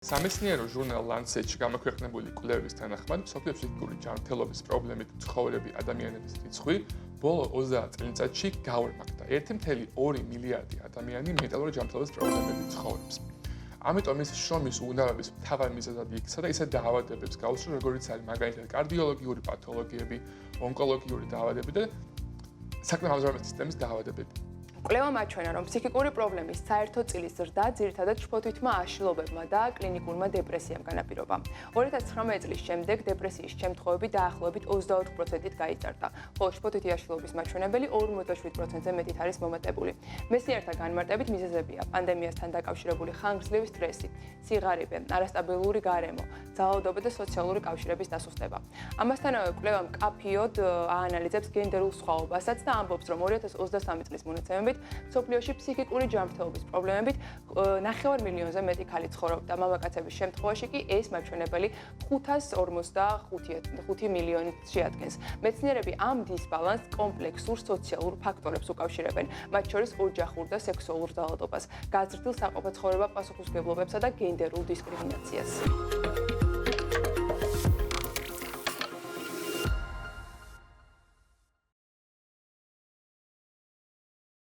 სამეცნიერო ჟურნალ Lancet-ში გამოქვეყნებული კვლევის თანახმად, მსოფლიო ფსიქიკური ჯანმრთელობის პრობლემით მცხოვრები ადამიანების რიცხვი ბოლო 30 წელიწადში გაორმაგდა. 1.2 მილიარდი ადამიანი მენტალური ჯანმრთელობის პრობლემებით ცხოვრობს. ამიტომ ის შრომის უნარების მთავარ მიზეზად იქცა და ისე დაავადებებს გაუსწრო, როგორიც არის მაგალითად კარდიოლოგიური პათოლოგიები, ონკოლოგიური დაავადებები და საკმაო სისტემის დაავადებები. კვლევამ აჩვენა, რომ ფსიქიკური პრობლემის საერთო წილის ზრდა ძირითადად შფოთვითმა აშლობებმა და კლინიკურმა დეპრესიამ განაპირობა. 2019 წლის შემდეგ დეპრესიის შემთხვევები დაახლოებით 24%-ით გაიზარდა, ხოლო შფოთვითი აშლობის მაჩვენებელი 47%-ზე მეტით არის მომატებული. მეცნიერთა განმარტებით მიზეზებია პანდემიასთან დაკავშირებული ხანგრძლივი სტრესი, სიღარიბე, არასტაბილური გარემო, ძალადობა და სოციალური კავშირების დასუსტება. ამასთანავე კვლევამ კაფიოდ აანალიზებს გენდერულ სხვაობასაც და ამბობს, რომ 2023 წლის მონაცემებით მსოფლიოში ფსიქიკური ჯანმრთელობის პრობლემებით 9 მილიონზე მეტი ქალი ცხოვრობდა. მამაკაცების შემთხვევაში კი ეს მაჩვენებელი 545 მილიონით შეადგენს. მეცნიერები ამ დისბალანსს კომპლექსურ სოციალურ ფაქტორებს უკავშირებენ, მათ შორის ოჯახურ და სექსუალურ ძალადობას, გაზრდილ საყოფაცხოვრებელ პასუხისმგებლობებსა და გენდერულ დისკრიმინაციას.